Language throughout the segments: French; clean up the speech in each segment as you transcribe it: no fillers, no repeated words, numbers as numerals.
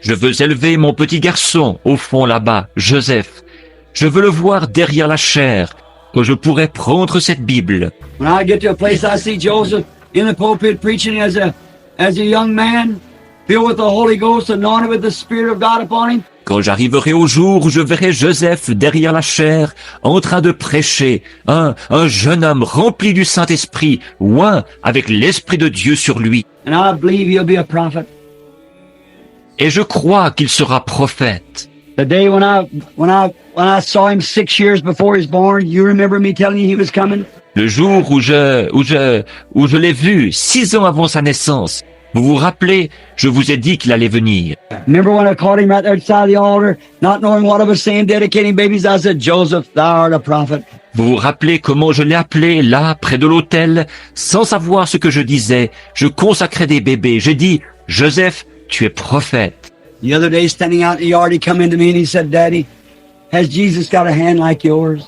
Je veux élever mon petit garçon au fond là-bas, Joseph. Je veux le voir derrière la chair, que je pourrais prendre cette Bible. When I get to a place, I see Joseph in the pulpit preaching as a young man, filled with the Holy Ghost, anointed with the Spirit of God upon him. Quand j'arriverai au jour où je verrai Joseph derrière la chair, en train de prêcher, un jeune homme rempli du Saint-Esprit, oint avec l'Esprit de Dieu sur lui. And I believe he'll be a prophet. Et je crois qu'il sera prophète. The day when I saw him 6 years before he was born, you remember me telling you he was coming? Le jour où je l'ai vu, 6 ans avant sa naissance. Vous vous rappelez, je vous ai dit qu'il allait venir. Remember when I called him right there beside the altar, not knowing what I was saying, dedicating babies, I said, Joseph, thou art a prophet. Vous vous rappelez comment je l'ai appelé là, près de l'autel, sans savoir ce que je disais. Je consacrais des bébés. J'ai dit, Joseph, tu es prophète. The other day, standing out in the yard, he come into me and he said, Daddy, has Jesus got a hand like yours?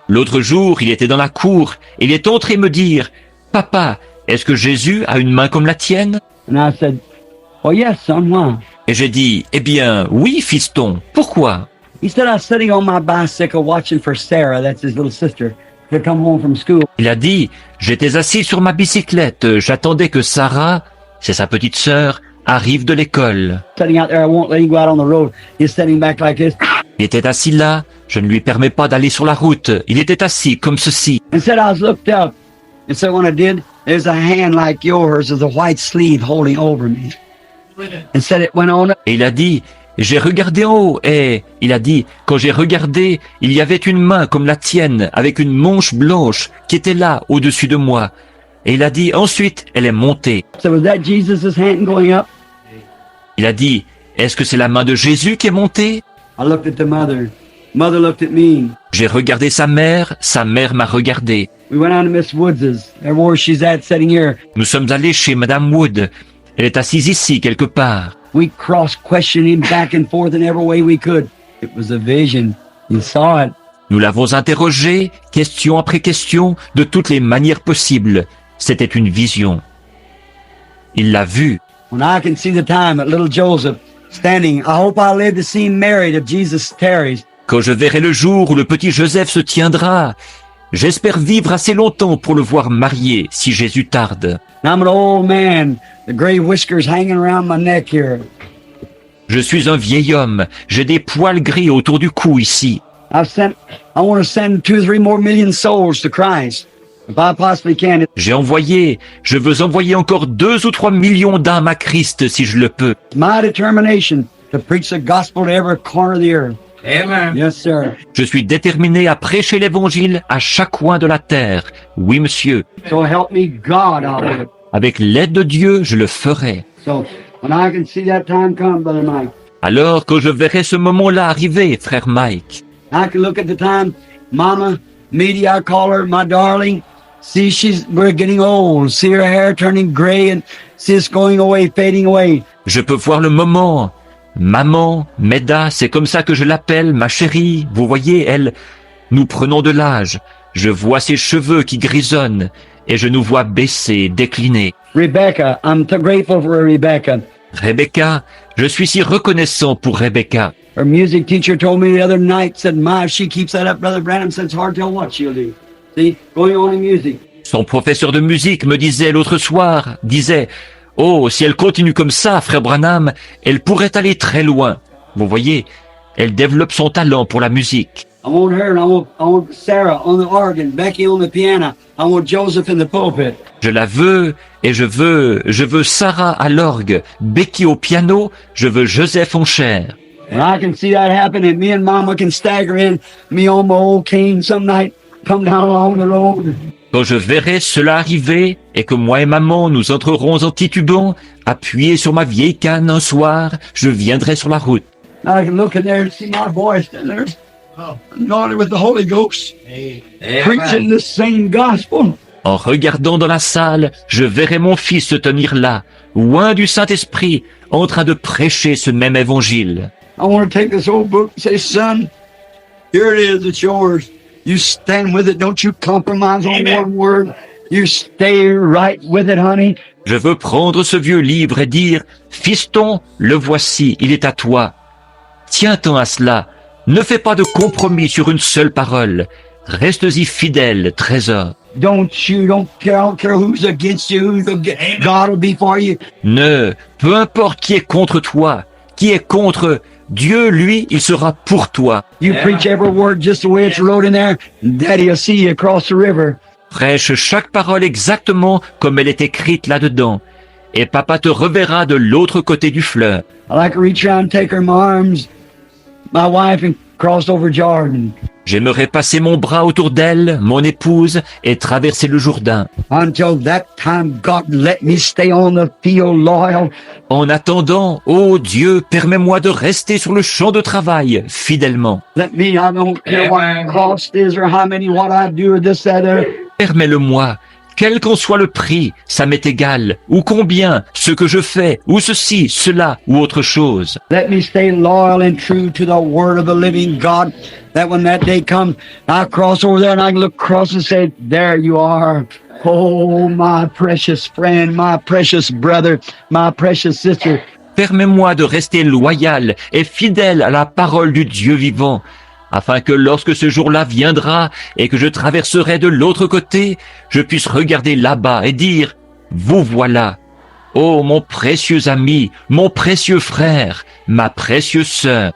L'autre jour, il était dans la cour et il est entré me dire, Papa, est-ce que Jésus a une main comme la tienne? And I said, well, yes, son, why? Et j'ai dit, eh bien, oui, fiston. Pourquoi? He said, I was sitting on my bicycle watching for Sarah, that's his little sister, to come home from school. Il a dit, j'étais assis sur ma bicyclette, j'attendais que Sarah, c'est sa petite sœur, arrive de l'école. Sitting out there, I won't let him go out on the road. He's sitting back like this. Il était assis là, je ne lui permets pas d'aller sur la route. Il était assis comme ceci. And said, I was looked up. And so when I did, there's a hand like yours with a white sleeve holding over me. And said it went on up. Et il a dit, j'ai regardé en haut, et il a dit, quand j'ai regardé, il y avait une main comme la tienne, avec une manche blanche, qui était là, au-dessus de moi. Et il a dit, ensuite, elle est montée. So was that Jesus' hand going up? Il a dit, est-ce que c'est la main de Jésus qui est montée? I looked at the mother. Mother looked at me. J'ai regardé sa mère m'a regardé. We went on to Miss Woods's. There where she's at, sitting here. Nous sommes allés chez Madame Wood. Elle est assise ici, quelque part. We cross-questioned him back and forth in every way we could. It was a vision. He saw it. Nous l'avons interrogé, question après question, de toutes les manières possibles. C'était une vision. Il l'a vu. When I can see the time that little Joseph standing, I hope I live to see him married if Jesus tarries. Quand je verrai le jour où le petit Joseph se tiendra, j'espère vivre assez longtemps pour le voir marié si Jésus tarde. And I'm an old man, the gray whiskers hanging around my neck here. Je suis un vieil homme, j'ai des poils gris autour du cou ici. I want to send 2 or 3 more million souls to Christ, if I possibly can. Je veux envoyer encore 2 ou 3 millions d'âmes à Christ si je le peux. It's my determination to preach the gospel to every corner of the earth. Amen. Yes, sir. Je suis déterminé à prêcher l'évangile à chaque coin de la terre. Oui, monsieur. So help me God, I'll do it. Avec l'aide de Dieu, je le ferai. So when I can see that time come, Brother Mike, Alors que je verrai ce moment-là arriver, frère Mike, I can look at the time, Mama, Media, I call her my darling. See, we're getting old. See her hair turning gray and see it's going away, fading away. je peux voir le moment. Maman, Meda, c'est comme ça que je l'appelle, ma chérie. Vous voyez, nous prenons de l'âge. Je vois ses cheveux qui grisonnent et je nous vois baisser, décliner. Rebecca, I'm grateful for Rebecca. Rebecca, je suis si reconnaissant pour Rebecca. Her music teacher told me the other night, said, Ma, if she keeps that up, Brother Branham said it's hard to tell what she'll do. See, going on in music. Son professeur de musique me disait l'autre soir, oh, si elle continue comme ça, frère Branham, elle pourrait aller très loin. Vous voyez, elle développe son talent pour la musique. I want her, and I want Sarah on the organ, Becky on the piano. I want Joseph in the pulpit. Je la veux, et je veux Sarah à l'orgue, Becky au piano, je veux Joseph en chair. And I can see that happen, and me and Mama can stagger in, me on my old cane some night, come down along the road. Quand je verrai cela arriver, et que moi et maman nous entrerons en titubant, appuyés sur ma vieille canne un soir, je viendrai sur la route. I can look in there and see my boy standing there, anointed with the Holy Ghost, preaching the same gospel. En regardant dans la salle, je verrai mon fils se tenir là, loin du Saint-Esprit, en train de prêcher ce même évangile. I want to take this old book and say, son, here it is, it's yours. You stand with it, don't you compromise on one word. You stay right with it, honey. Je veux prendre ce vieux livre et dire, fiston, le voici, il est à toi. Tiens-t'en à cela. Ne fais pas de compromis sur une seule parole. Restes-y fidèle, trésor. Don't care who's against you. God will be for you. Peu importe qui est contre toi, qui est contre Dieu, lui, il sera pour toi. You preach every word just the way it's wrote in there. Daddy will see you across the river. Prêche chaque parole exactement comme elle est écrite là-dedans. Et papa te reverra de l'autre côté du fleuve. I like to reach around and take her in my arms, my wife, and cross over Jordan. J'aimerais passer mon bras autour d'elle, mon épouse, et traverser le Jourdain. Until that time, God, let me stay on the field loyal. En attendant, ô Dieu, permets-moi de rester sur le champ de travail, fidèlement. I don't care what the cost is or how many, what I do or this, that, or. Permets-le-moi. Quel qu'en soit le prix, ça m'est égal. Ou combien, ce que je fais, ou ceci, cela, ou autre chose. Let me stay loyal and true to the word of the living God, that when that day comes, I cross over there and I can look across and say, there you are. Oh, my precious friend, my precious brother, my precious sister. Permets-moi de rester loyal et fidèle à la parole du Dieu vivant, afin que lorsque ce jour-là viendra et que je traverserai de l'autre côté, je puisse regarder là-bas et dire, vous voilà. Oh, mon précieux ami, mon précieux frère, ma précieuse sœur.